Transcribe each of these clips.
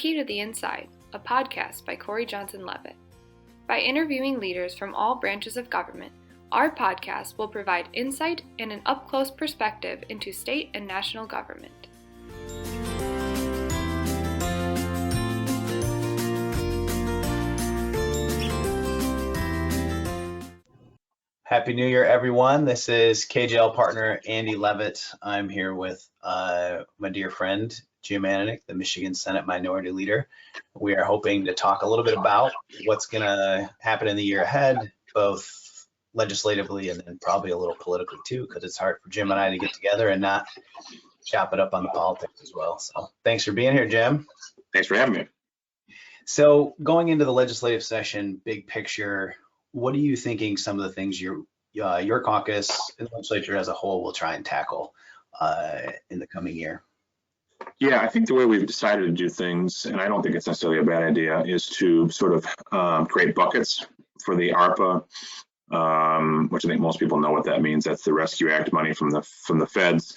Key to the Inside, a podcast by Corey Johnson Leavitt. By interviewing leaders from all branches of government, our podcast will provide insight and an up-close perspective into state and national government. Happy New Year, everyone. This is KJL Partner Andy Leavitt. I'm here with my dear friend, Jim Ananich, the Michigan Senate Minority Leader. We are hoping to talk a little bit about what's going to happen in the year ahead, both legislatively and then probably a little politically too, because it's hard for Jim and I to get together and not chop it up on the politics as well. So thanks for being here, Jim. Thanks for having me. So going into the legislative session, big picture, what are you thinking some of the things your caucus and the legislature as a whole will try and tackle in the coming year? Yeah, I think the way we've decided to do things, and I don't think it's necessarily a bad idea, is to sort of create buckets for the ARPA, which I think most people know what that means. That's the Rescue Act money from the feds,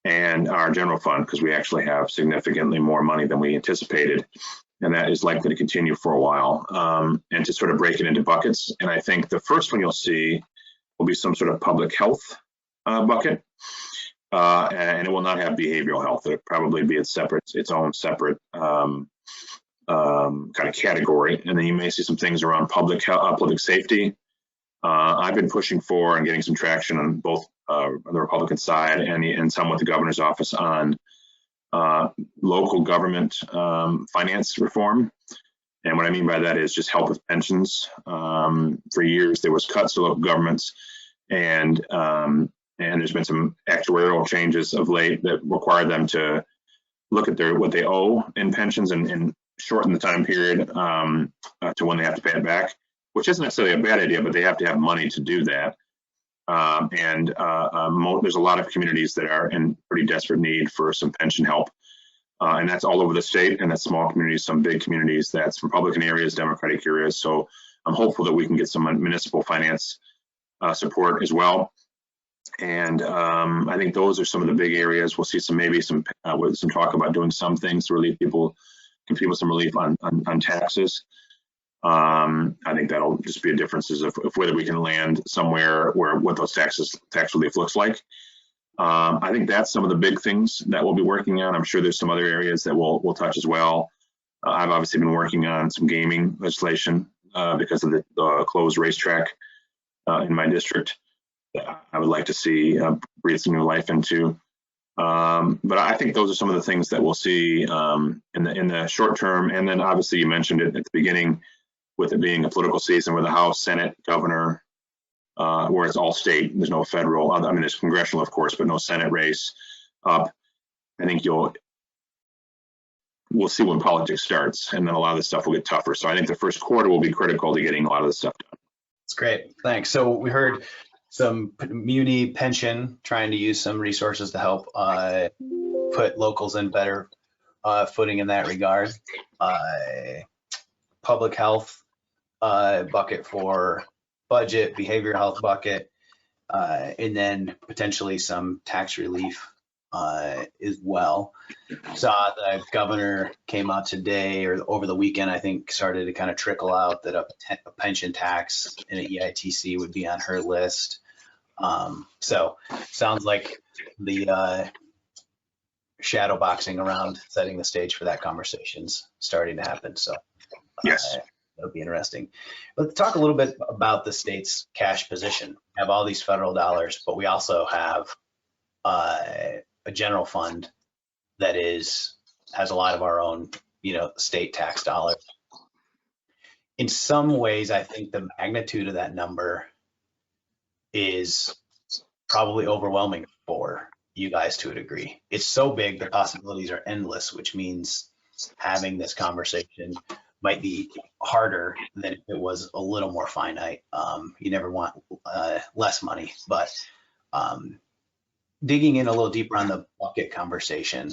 and our general fund, because we actually have significantly more money than we anticipated. And that is likely to continue for a while, and to sort of break it into buckets. And I think the first one you'll see will be some sort of public health bucket, and it will not have behavioral health. It'll probably be its own separate kind of category. And then you may see some things around public safety. I've been pushing for and getting some traction on both on the Republican side and some with the governor's office on local government finance reform. And what I mean by that is just help with pensions. For years, there was cuts to local governments, and there's been some actuarial changes of late that require them to look at what they owe in pensions and shorten the time period to when they have to pay it back, which isn't necessarily a bad idea, but they have to have money to do that. There's a lot of communities that are in pretty desperate need for some pension help. And that's all over the state, and that's small communities, some big communities, that's Republican areas, Democratic areas. So I'm hopeful that we can get some municipal finance support as well. And I think those are some of the big areas. We'll see some talk about doing some things to relieve people, give people some relief on taxes. I think that'll just be a difference of whether we can land somewhere where what those tax relief looks like. I think that's some of the big things that we'll be working on. I'm sure there's some other areas that we'll touch as well. I've obviously been working on some gaming legislation because of the closed racetrack in my district that I would like to see breathe some new life into. But I think those are some of the things that we'll see in the short term. And then obviously you mentioned it at the beginning, with it being a political season where the House, Senate, Governor, where it's all state, there's no federal, I mean, there's congressional, of course, but no Senate race up. I think we'll see when politics starts, and then a lot of this stuff will get tougher. So I think the first quarter will be critical to getting a lot of this stuff done. That's great, thanks. So we heard some muni pension, trying to use some resources to help put locals in better footing in that regard. Public health bucket for budget, behavioral health bucket, and then potentially some tax relief as well. Saw the governor came out today or over the weekend, I think, started to kind of trickle out that a pension tax and an EITC would be on her list. So sounds like the shadow boxing around setting the stage for that conversation's starting to happen. So yes. That'll be interesting. Let's talk a little bit about the state's cash position. We have all these federal dollars, but we also have a general fund that has a lot of our own, state tax dollars. In some ways, I think the magnitude of that number is probably overwhelming for you guys to a degree. It's so big, the possibilities are endless, which means having this conversation might be harder than if it was a little more finite. You never want less money, but digging in a little deeper on the bucket conversation,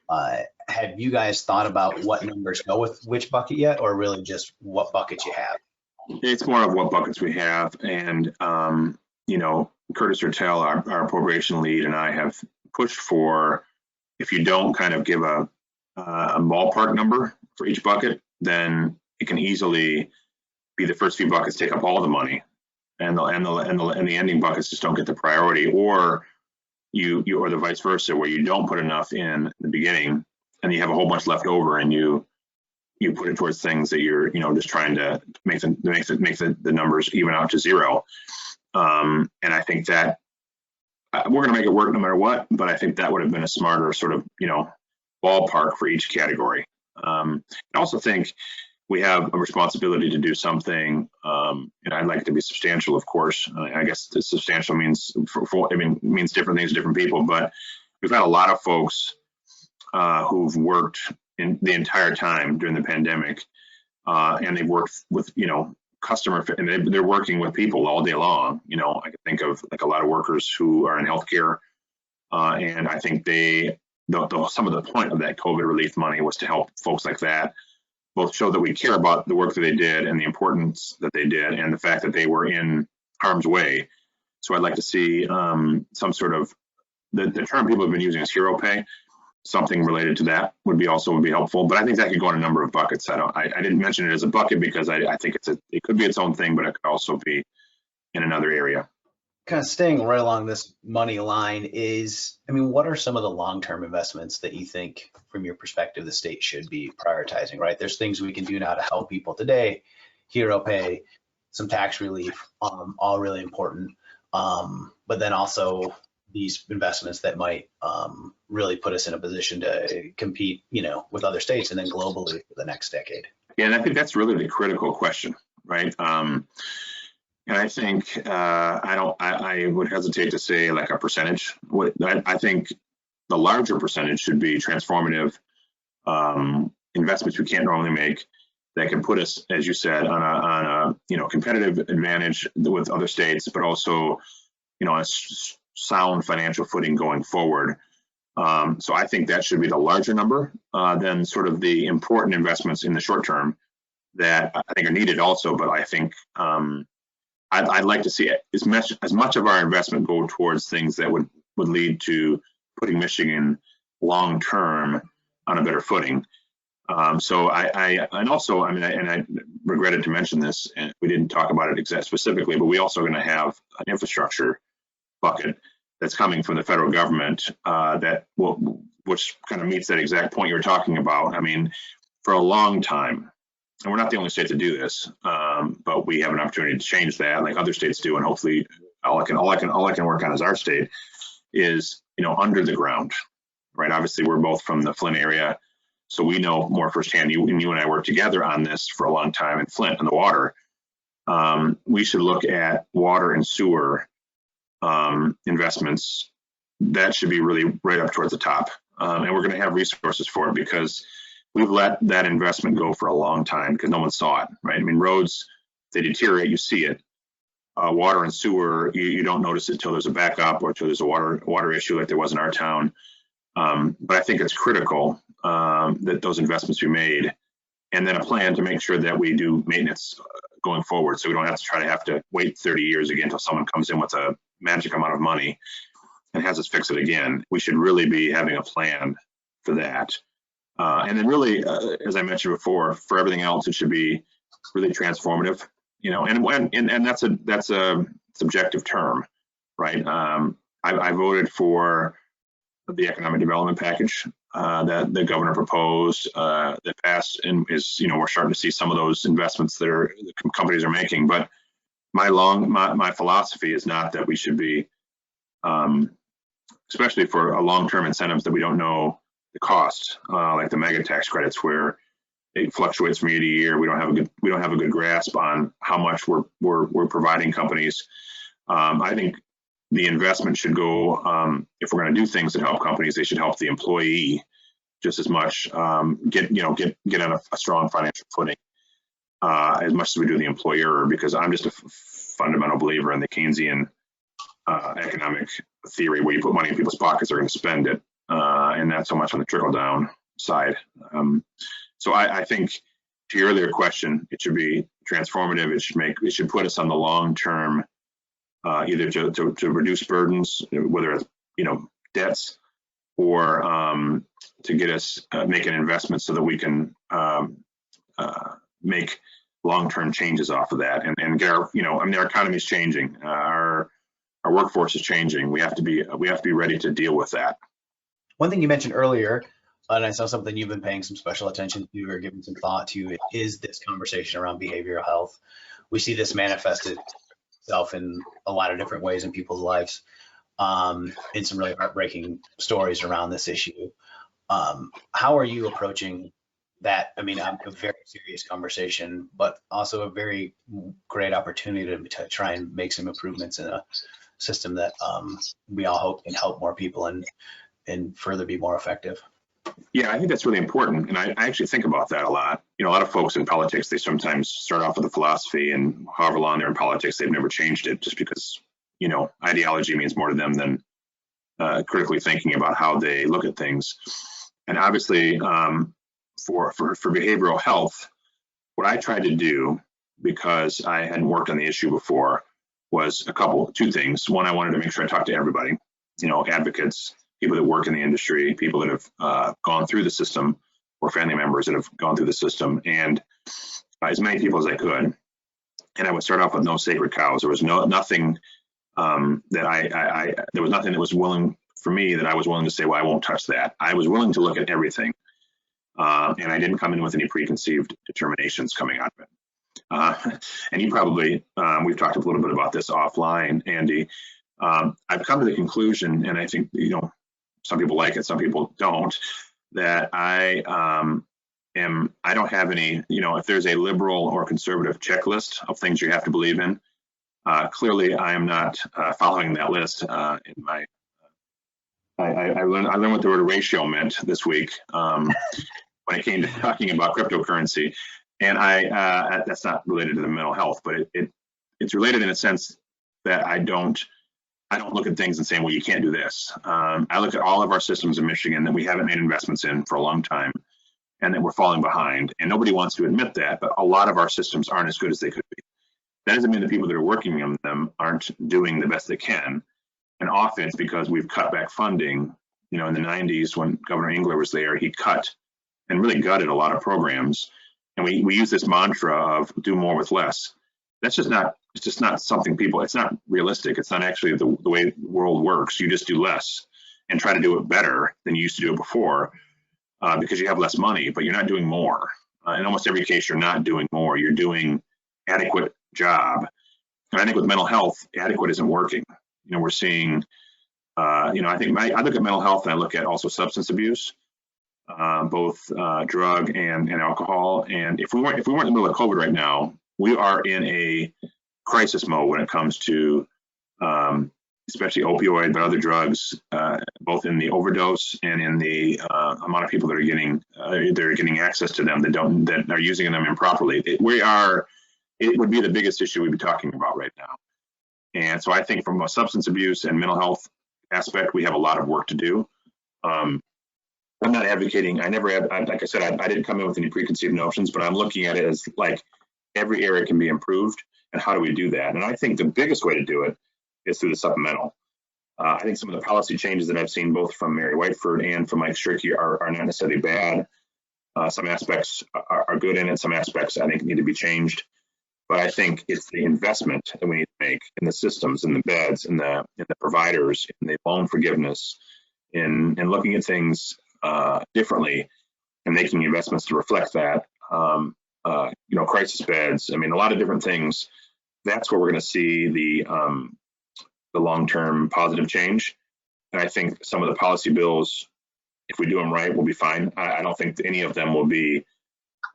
have you guys thought about what numbers go with which bucket yet, or really just what buckets you have? It's more of what buckets we have. And, Curtis Hertel, our appropriation lead, and I have pushed for, if you don't kind of give a a ballpark number for each bucket, then it can easily be the first few buckets take up all the money, and the ending buckets just don't get the priority, or or the vice versa, where you don't put enough in the beginning and you have a whole bunch left over, and you put it towards things that you're just trying to make the numbers even out to zero. And I think that we're going to make it work no matter what, but I think that would have been a smarter sort of ballpark for each category. I also think we have a responsibility to do something, and I'd like it to be substantial, of course. I guess the substantial means means different things to different people, but we've had a lot of folks who've worked in the entire time during the pandemic, and they've worked with customer, and they're working with people all day long. I can think of like a lot of workers who are in healthcare, and I think some of the point of that COVID relief money was to help folks like that both show that we care about the work that they did and the importance that they did, and the fact that they were in harm's way. So I'd like to see some sort of the term people have been using is hero pay. Something related to that would be helpful, but I think that could go in a number of buckets. I didn't mention it as a bucket because I think it could be its own thing, but it could also be in another area. Kind of staying right along this money line is, what are some of the long-term investments that you think, from your perspective, the state should be prioritizing, right? There's things we can do now to help people today, hero pay, some tax relief, all really important. But then also these investments that might really put us in a position to compete, with other states and then globally for the next decade. Yeah, and I think that's really the critical question, right? And I think I would hesitate to say like a percentage. I think the larger percentage should be transformative investments we can't normally make that can put us, as you said, on a competitive advantage with other states, but also on a sound financial footing going forward. So I think that should be the larger number than sort of the important investments in the short term that I think are needed also. But I think I'd like to see as much of our investment go towards things that would lead to putting Michigan long term on a better footing. So I regretted to mention this, and we didn't talk about it specifically, but we also are going to have an infrastructure bucket that's coming from the federal government which kind of meets that exact point you were talking about. For a long time, and we're not the only state to do this, but we have an opportunity to change that, like other states do, and hopefully all I can work on as our state is under the ground, right? Obviously, we're both from the Flint area, so we know more firsthand. You and I worked together on this for a long time in Flint and the water. We should look at water and sewer investments. That should be really right up towards the top, and we're going to have resources for it because we've let that investment go for a long time because no one saw it, right? Roads, they deteriorate, you see it. Water and sewer, you don't notice it until there's a backup or until there's a water issue like there was in our town. But I think it's critical that those investments be made, and then a plan to make sure that we do maintenance going forward, so we don't have to wait 30 years again until someone comes in with a magic amount of money and has us fix it again. We should really be having a plan for that. And then really, as I mentioned before, for everything else, it should be really transformative, and that's a subjective term, right? I voted for the economic development package that the governor proposed that passed, and we're starting to see some of those investments that the companies are making. But my philosophy is not that we should be, especially for a long-term incentives that we don't know the cost, like the mega tax credits, where it fluctuates from year to year. We don't have a good grasp on how much we're providing companies. I think the investment should go, if we're going to do things that help companies, they should help the employee just as much, get on a strong financial footing as much as we do the employer, because I'm just a fundamental believer in the Keynesian economic theory, where you put money in people's pockets, they're going to spend it, and not so much on the trickle down side. So I think, to your earlier question, it should be transformative. It should put us on the long term, either to reduce burdens, whether it's debts or to get us making investments so that we can make long-term changes off of that and get our, I mean, our economy is changing, our workforce is changing. We have to be ready to deal with that. One thing you mentioned earlier, and I saw something you've been paying some special attention to or giving some thought to, is this conversation around behavioral health. We see this manifested itself in a lot of different ways in people's lives, in some really heartbreaking stories around this issue. How are you approaching that? I mean, a very serious conversation, but also a very great opportunity to try and make some improvements in a system that we all hope can help more people and further be more effective. Yeah, I think that's really important. And I actually think about that a lot. A lot of folks in politics, they sometimes start off with a philosophy, and however long they're in politics, they've never changed it just because, ideology means more to them than critically thinking about how they look at things. And obviously, for behavioral health, what I tried to do, because I hadn't worked on the issue before, was two things. One, I wanted to make sure I talked to everybody, advocates, people that work in the industry, people that have gone through the system, or family members that have gone through the system, and as many people as I could. And I would start off with no sacred cows. There was nothing there was nothing that was willing for me that I was willing to say, well, I won't touch that. I was willing to look at everything. And I didn't come in with any preconceived determinations coming out of it. And you probably, we've talked a little bit about this offline, Andy. I've come to the conclusion, and I think, some people like it, some people don't, that I don't have any, if there's a liberal or conservative checklist of things you have to believe in, clearly I am not following that list. I learned what the word ratio meant this week when it came to talking about cryptocurrency. And that's not related to the mental health, but it's related in a sense that I don't look at things and say, well, you can't do this. I look at all of our systems in Michigan that we haven't made investments in for a long time, and that we're falling behind. And nobody wants to admit that, but a lot of our systems aren't as good as they could be. That doesn't mean the people that are working on them aren't doing the best they can. And often it's because we've cut back funding. In the 90s, when Governor Engler was there, he cut and really gutted a lot of programs. And we use this mantra of do more with less. That's just not, it's just not something it's not realistic. It's not actually the way the world works. You just do less and try to do it better than you used to do it before because you have less money, but you're not doing more. In almost every case, you're not doing more. You're doing adequate job. And I think with mental health, adequate isn't working. We're seeing, I think I look at mental health and I look at also substance abuse, both drug and alcohol. And if we weren't in the middle of COVID right now, we are in a crisis mode when it comes to especially opioid, but other drugs, both in the overdose and in the amount of people that are getting access to them that are using them improperly. It would be the biggest issue we'd be talking about right now. And so I think from a substance abuse and mental health aspect, we have a lot of work to do. I'm not advocating, like I said, I didn't come in with any preconceived notions, but I'm looking at it as like every area can be improved, and how do we do that? And I think the biggest way to do it is through the supplemental. I think some of the policy changes that I've seen both from Mary Whiteford and from Mike Strickey are not necessarily bad. Some aspects are good in it, some aspects I think need to be changed. But I think it's the investment that we need to make in the systems, in the beds, in the providers, in the loan forgiveness, in looking at things differently and making investments to reflect that. Crisis beds. I mean, a lot of different things. That's where we're going to see the long-term positive change. And I think some of the policy bills, if we do them right, will be fine. I don't think any of them will be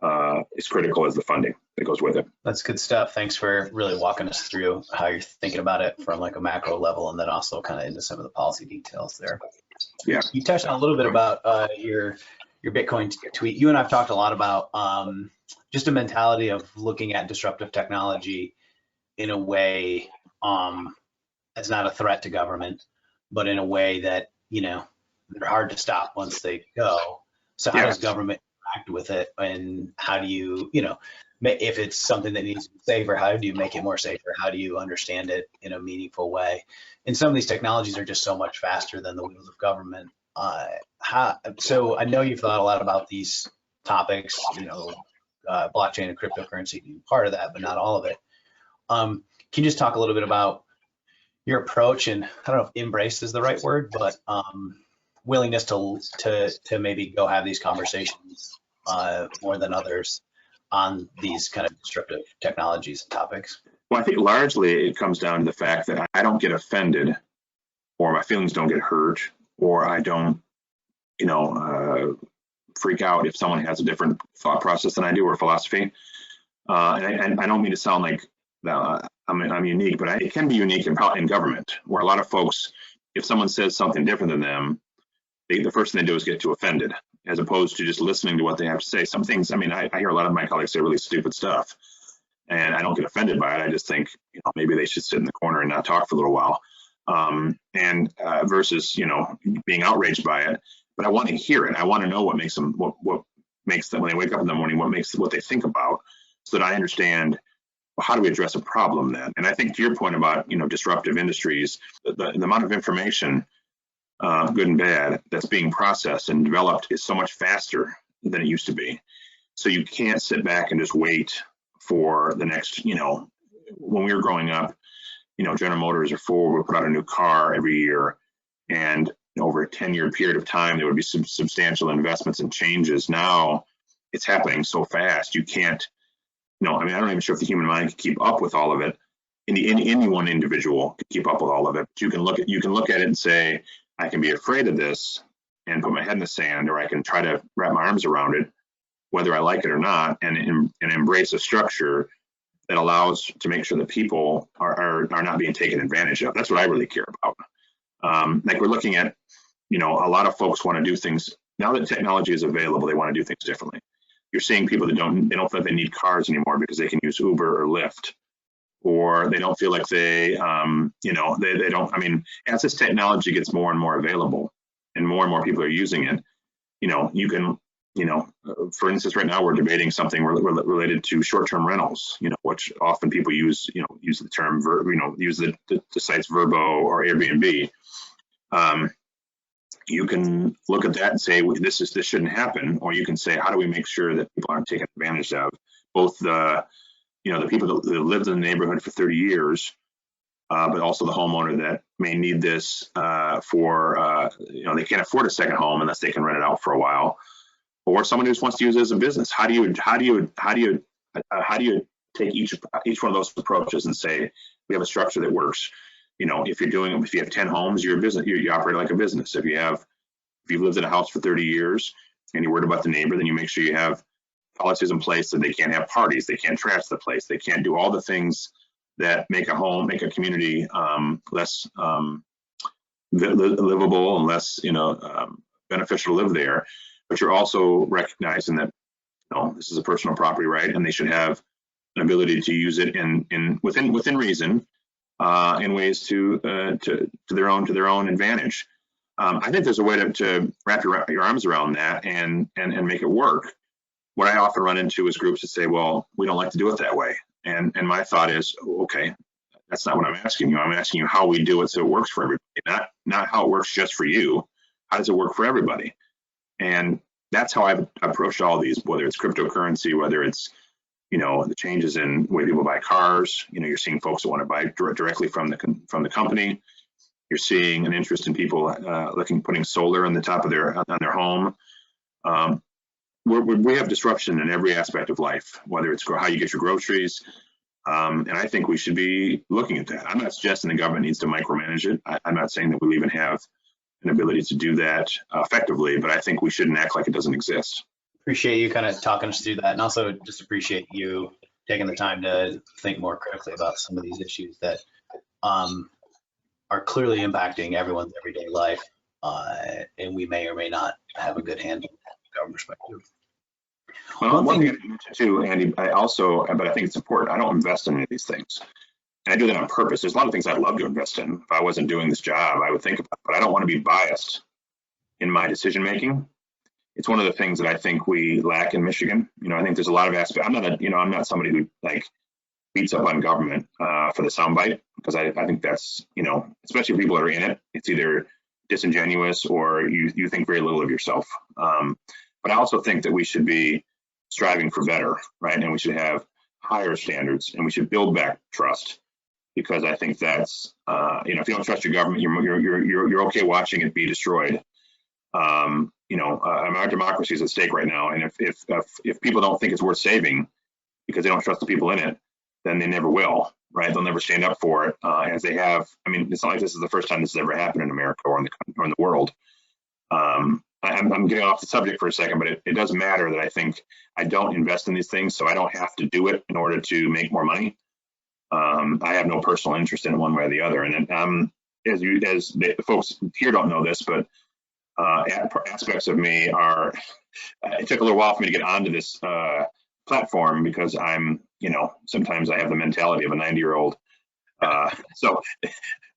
as critical as the funding that goes with it. That's good stuff. Thanks for really walking us through how you're thinking about it from like a macro level, and then also kind of into some of the policy details there. Yeah. You touched on a little bit about your Bitcoin tweet. You and I've talked a lot about just a mentality of looking at disruptive technology in a way that's not a threat to government, but in a way that, they're hard to stop once they go. So how does government interact with it, and how do you, if it's something that needs to be safer, how do you make it more safer? How do you understand it in a meaningful way? And some of these technologies are just so much faster than the wheels of government. So I know you've thought a lot about these topics, blockchain and cryptocurrency being part of that, but not all of it. Can you just talk a little bit about your approach, and I don't know if embrace is the right word, but willingness to maybe go have these conversations more than others on these kind of disruptive technologies and topics? Well, I think largely it comes down to the fact that I don't get offended, or my feelings don't get hurt, or I don't, freak out if someone has a different thought process than I do, or philosophy. And I don't mean to sound like I'm unique, but it can be unique in government, where a lot of folks, if someone says something different than them, the first thing they do is get too offended, as opposed to just listening to what they have to say. Some things, I hear a lot of my colleagues say really stupid stuff, and I don't get offended by it. I just think, maybe they should sit in the corner and not talk for a little while, versus, being outraged by it. But I want to hear it. I want to know what makes them, what makes them, when they wake up in the morning, what they think about, so that I understand, well, how do we address a problem then? And I think to your point about, disruptive industries, the amount of information, good and bad, that's being processed and developed is so much faster than it used to be. So you can't sit back and just wait for the next, when we were growing up, General Motors or Ford would put out a new car every year, and over a 10-year period of time, there would be some substantial investments and changes. Now it's happening so fast, you can't, I'm not even sure if the human mind can keep up with all of it. Any one individual can keep up with all of it. But you can look at it and say, I can be afraid of this and put my head in the sand, or I can try to wrap my arms around it, whether I like it or not, and embrace a structure that allows to make sure that people are not being taken advantage of. That's what I really care about. Like we're looking at, a lot of folks want to do things, now that technology is available, they want to do things differently. You're seeing people that don't feel like they need cars anymore because they can use Uber or Lyft, or they don't feel like they don't, as this technology gets more and more available and more people are using it, you can, for instance, right now we're debating something related to short-term rentals, which often people use the term, use the sites Vrbo or Airbnb. You can look at that and say, well, this shouldn't happen, or you can say, how do we make sure that people aren't taken advantage of, both the people that lived in the neighborhood for 30 years, but also the homeowner that may need this for they can't afford a second home unless they can rent it out for a while, or someone who just wants to use it as a business. How do you take each one of those approaches and say, we have a structure that works? If you have 10 homes, you're a business, you operate like a business. If you've lived in a house for 30 years and you're worried about the neighbor, then you make sure you have policies in place that they can't have parties, they can't trash the place, they can't do all the things that make a community less livable and less beneficial to live there. But you're also recognizing that this is a personal property right, and they should have an ability to use it within reason, in ways to their own advantage. I think there's a way to wrap your arms around that and make it work. What I often run into is groups that say, well, we don't like to do it that way. And my thought is, okay, that's not what I'm asking you. I'm asking you how we do it so it works for everybody, not how it works just for you. How does it work for everybody? And that's how I've approached all these, whether it's cryptocurrency, whether it's, the changes in the way people buy cars. You're seeing folks that want to buy directly from the company. You're seeing an interest in people putting solar on the top of their home. We have disruption in every aspect of life, whether it's how you get your groceries. And I think we should be looking at that. I'm not suggesting the government needs to micromanage it. I'm not saying that we'll even have an ability to do that effectively, but I think we shouldn't act like it doesn't exist. Appreciate you kind of talking us through that, and also just appreciate you taking the time to think more critically about some of these issues that are clearly impacting everyone's everyday life, and we may or may not have a good handle from a government perspective. Well, one thing too, Andy, but I think it's important, I don't invest in any of these things. And I do that on purpose. There's a lot of things I'd love to invest in. If I wasn't doing this job, I would think about it, but I don't want to be biased in my decision making. It's one of the things that I think we lack in Michigan. I think there's a lot of aspects. I'm not somebody who beats up on government for the soundbite, because I think that's, especially people that are in it, it's either disingenuous or you think very little of yourself. But I also think that we should be striving for better, right? And we should have higher standards, and we should build back trust, because I think that's if you don't trust your government, you're okay watching it be destroyed. Our democracy is at stake right now, and if people don't think it's worth saving because they don't trust the people in it, then they never will, right? They'll never stand up for it, as they have. I mean, it's not like this is the first time this has ever happened in America or in the world. I'm getting off the subject for a second, but it does matter that I think I don't invest in these things, so I don't have to do it in order to make more money. I have no personal interest in it one way or the other. And as the folks here don't know this, but aspects of me are, it took a little while for me to get onto this platform, because I'm, sometimes I have the mentality of a 90-year-old. So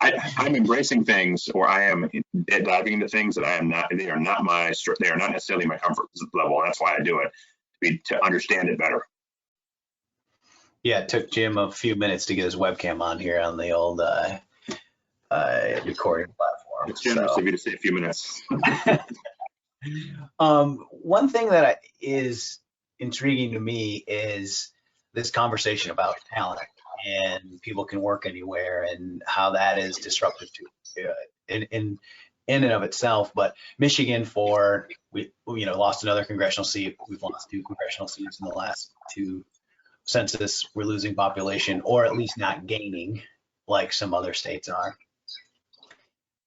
I'm embracing things, or I am diving into things that I am not, they are not necessarily my comfort level. And that's why I do it, to understand it better. Yeah, it took Jim a few minutes to get his webcam on here on the old recording platform. It's generous of you to say a few minutes. One thing that is intriguing to me is this conversation about talent, and people can work anywhere, and how that is disruptive to in and of itself. But Michigan, we lost another congressional seat. We've lost 2 congressional seats in the last 2 census. We're losing population, or at least not gaining like some other states are.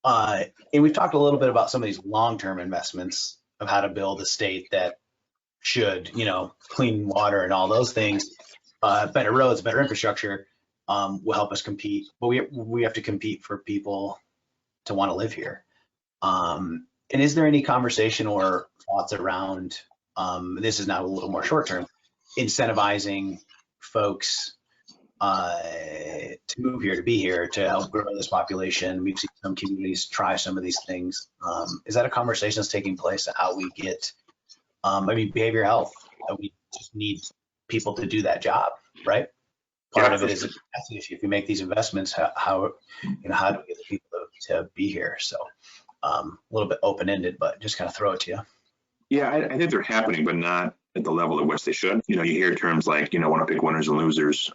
And we've talked a little bit about some of these long-term investments of how to build a state that should, clean water and all those things, better roads, better infrastructure, will help us compete. But we have to compete for people to want to live here. And is there any conversation or thoughts around, this is now a little more short-term, incentivizing folks to move here, to be here, to help grow this population? We've seen some communities try some of these things. Is that a conversation that's taking place, how we get, behavioral health? We just need people to do that job, right? Part of it is if you make these investments, how do we get the people to be here? So a little bit open-ended, but just kind of throw it to you. Yeah, I think they're happening, but not at the level at which they should. You hear terms like, want to pick winners and losers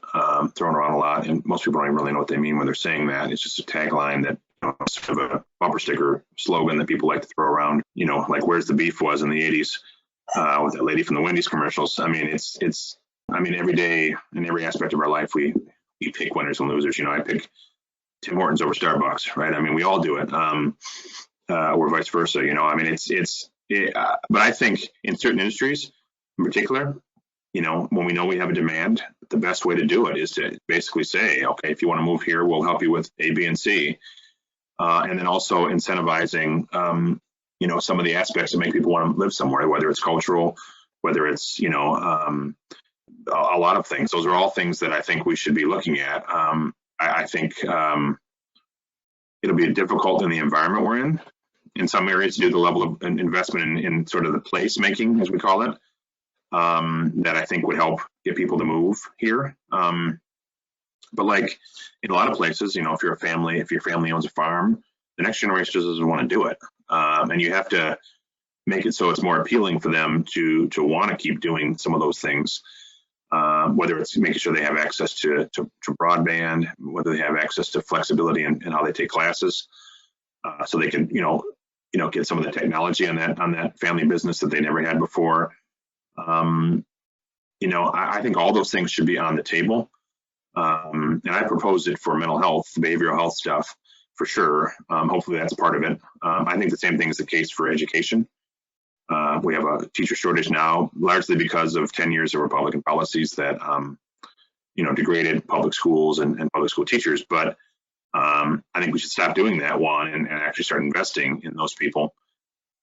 thrown around a lot, and most people don't even really know what they mean when they're saying that. It's just a tagline that, sort of a bumper sticker slogan that people like to throw around, like Where's the Beef was in the 80s with that lady from the Wendy's commercials. I mean, every day in every aspect of our life, we pick winners and losers. I pick Tim Hortons over Starbucks, right? I mean, we all do it, or vice versa. But I think in certain industries in particular, when we know we have a demand, the best way to do it is to basically say, okay, if you want to move here, we'll help you with A, B, and C. And then also incentivizing, some of the aspects that make people want to live somewhere, whether it's cultural, whether it's, a lot of things. Those are all things that I think we should be looking at. I think it'll be difficult in the environment we're in some areas to do the level of investment in sort of the place making, as we call it, that I think would help get people to move here. But like in a lot of places, if your family owns a farm, the next generation doesn't want to do it. And you have to make it so it's more appealing for them to want to keep doing some of those things. Whether it's making sure they have access to broadband, whether they have access to flexibility in how they take classes, so they can, get some of the technology on that family business that they never had before. I think all those things should be on the table. And I proposed it for mental health, behavioral health stuff, for sure. Hopefully that's part of it. I think the same thing is the case for education. We have a teacher shortage now, largely because of 10 years of Republican policies that, degraded public schools and public school teachers. But I think we should stop doing that, one, and actually start investing in those people.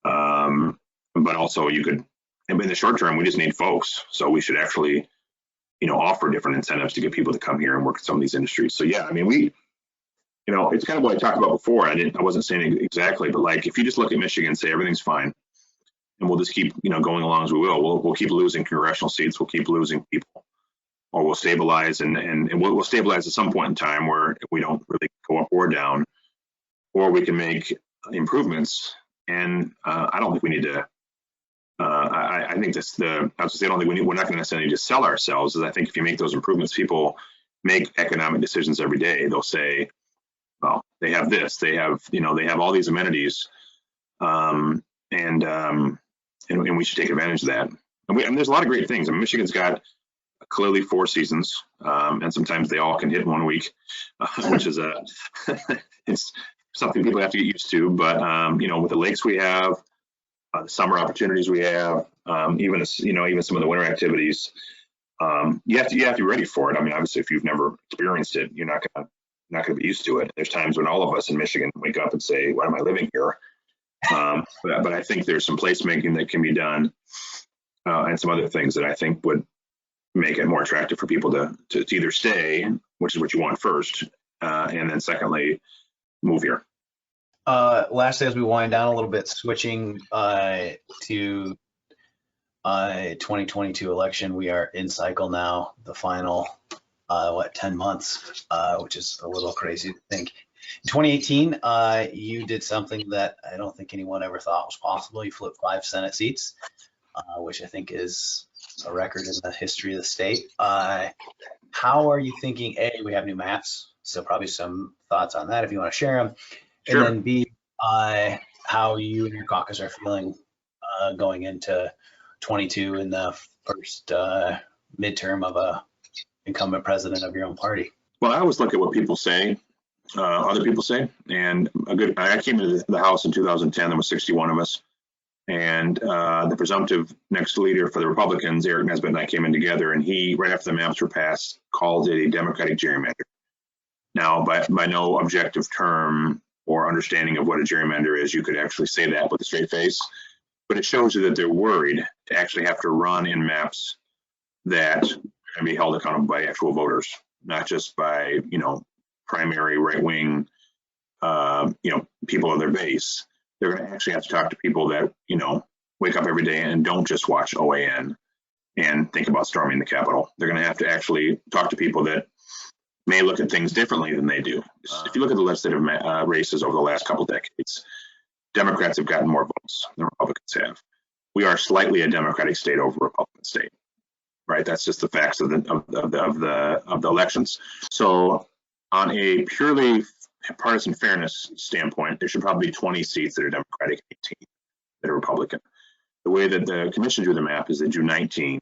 But also in the short term, we just need folks. So we should actually, offer different incentives to get people to come here and work in some of these industries. So yeah, I mean, it's kind of what I talked about before. I wasn't saying it exactly, but like, if you just look at Michigan and say everything's fine, and we'll just keep, going along as we will. We'll keep losing congressional seats. We'll keep losing people, or we'll stabilize, and we'll stabilize at some point in time where we don't really go up or down, or we can make improvements, and I don't think we need to. I think that's the. I was say I don't think we're not going to necessarily just sell ourselves. Is I think if you make those improvements, people make economic decisions every day. They'll say, well, they have this, they have they have all these amenities, and we should take advantage of that. And there's a lot of great things. I mean, Michigan's got clearly 4 seasons, and sometimes they all can hit in 1 week, which is it's something people have to get used to. But with the lakes we have, the summer opportunities we have, even some of the winter activities, you have to be ready for it. I mean, obviously, if you've never experienced it, you're not gonna be used to it. There's times when all of us in Michigan wake up and say, "Why am I living here?" But I think there's some placemaking that can be done, and some other things that I think would make it more attractive for people to either stay, which is what you want first, and then secondly, move here. Lastly, as we wind down a little bit, switching to 2022 election, we are in cycle now, the final 10 months, which is a little crazy to think. In 2018, you did something that I don't think anyone ever thought was possible. You flipped 5 Senate seats, which I think is a record in the history of the state. How are you thinking? A, we have new maps, so probably some thoughts on that if you want to share them. Sure. And then B, how you and your caucus are feeling going into 22 in the first midterm of a incumbent president of your own party. Well, I always look at what people say, other people say, and I came into the House in 2010. There was 61 of us, and the presumptive next leader for the Republicans, Eric Nesbitt, and I came in together, and he, right after the maps were passed, called it a Democratic gerrymander. Now, by no objective term or understanding of what a gerrymander is, you could actually say that with a straight face, but it shows you that they're worried to actually have to run in maps that can be held accountable by actual voters, not just by primary right-wing people of their base. They're going to actually have to talk to people that wake up every day and don't just watch OAN and think about storming the Capitol. They're going to have to actually talk to people that may look at things differently than they do. If you look at the legislative races over the last couple decades, Democrats have gotten more votes than Republicans have. We are slightly a Democratic state over a Republican state, right? That's just the facts of the elections. So, on a purely partisan fairness standpoint, there should probably be 20 seats that are Democratic, 18 that are Republican. The way that the commission drew the map is they drew 19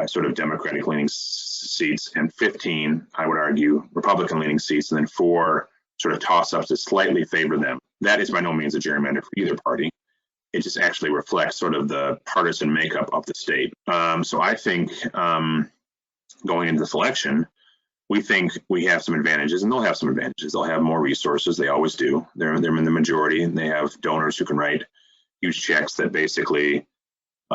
sort of Democratic leaning seats and 15, I would argue, Republican leaning seats, and then 4 sort of toss-ups that slightly favor them. That is by no means a gerrymander for either party. It just actually reflects sort of the partisan makeup of the state. So I think going into this election, we think we have some advantages, and they'll have some advantages. They'll have more resources. They always do. They're in the majority, and they have donors who can write huge checks that basically,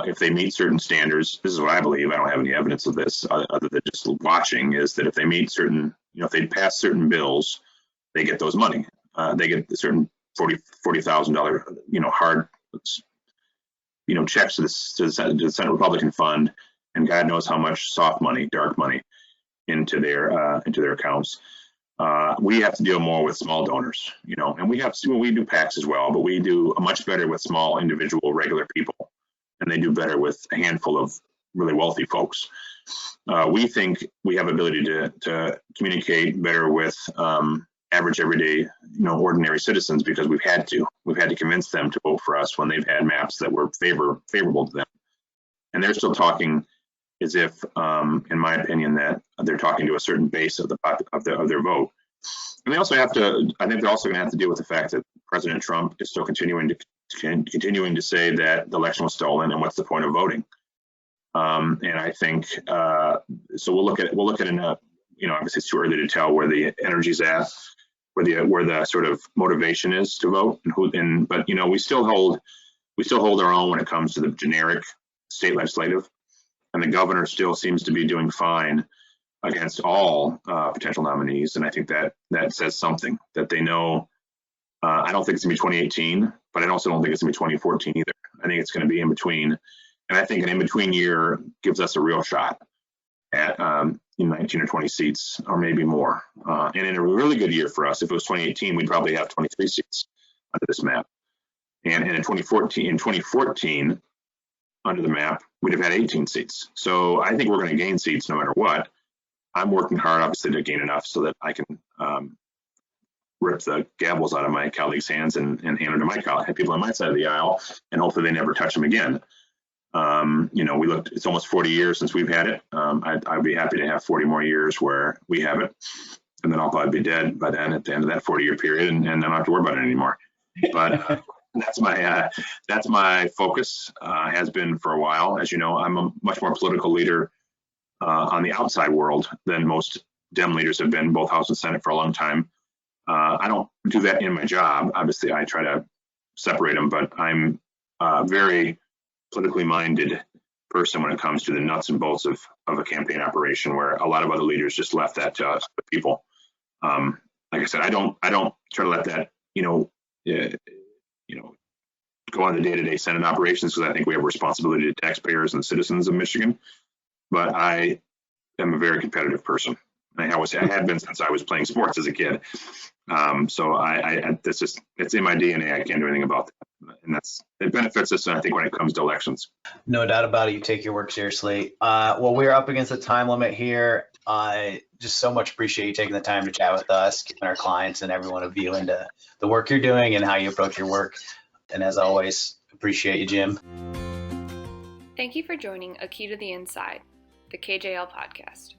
if they meet certain standards, this is what I believe. I don't have any evidence of this other than just watching, is that if they meet certain, if they pass certain bills, they get those money. They get a certain $40,000, hard, checks to the Senate Republican Fund, and God knows how much soft money, dark money, into their accounts. We have to deal more with small donors, and we do PACs as well, but we do much better with small individual regular people, and they do better with a handful of really wealthy folks. We think we have ability to communicate better with average, everyday, ordinary citizens, because we've had to convince them to vote for us when they've had maps that were favorable to them, and they're still talking as if, in my opinion, that they're talking to a certain base of their vote. And they also have to. I think they're also going to have to deal with the fact that President Trump is still continuing to say that the election was stolen, and what's the point of voting? And I think so. We'll look at obviously it's too early to tell where the energy's at, where the sort of motivation is to vote, but we still hold our own when it comes to the generic state legislative, and the governor still seems to be doing fine against all potential nominees, and I think that says something, that they know. I don't think it's going to be 2018, but I also don't think it's going to be 2014 either. I think it's going to be in between, and I think an in-between year gives us a real shot at 19 or 20 seats, or maybe more. And in a really good year for us, if it was 2018, we'd probably have 23 seats. under this map. And in 2014, under the map, we'd have had 18 seats. So I think we're going to gain seats no matter what. I'm working hard, obviously, to gain enough so that I can rip the gavels out of my colleagues' hands and hand them to my people on my side of the aisle, and hopefully they never touch them again. It's almost 40 years since we've had it. I'd be happy to have 40 more years where we have it. And then I'll probably be dead by then at the end of that 40-year period, and I don't have to worry about it anymore. But that's my focus, has been for a while. As you know, I'm a much more political leader on the outside world than most Dem leaders have been, both House and Senate, for a long time. I don't do that in my job. Obviously, I try to separate them, but I'm a very politically minded person when it comes to the nuts and bolts of a campaign operation, where a lot of other leaders just left that to us, the people. Like I said, I don't try to let that, go on the day-to-day Senate operations, because I think we have a responsibility to taxpayers and citizens of Michigan. But I am a very competitive person. I had been since I was playing sports as a kid. So it's in my DNA. I can't do anything about that. And it benefits us, I think, when it comes to elections. No doubt about it. You take your work seriously. Well, we're up against the time limit here. Just so much appreciate you taking the time to chat with us, giving our clients and everyone a view into the work you're doing and how you approach your work. And as always, appreciate you, Jim. Thank you for joining A Key to the Inside, the KJL podcast.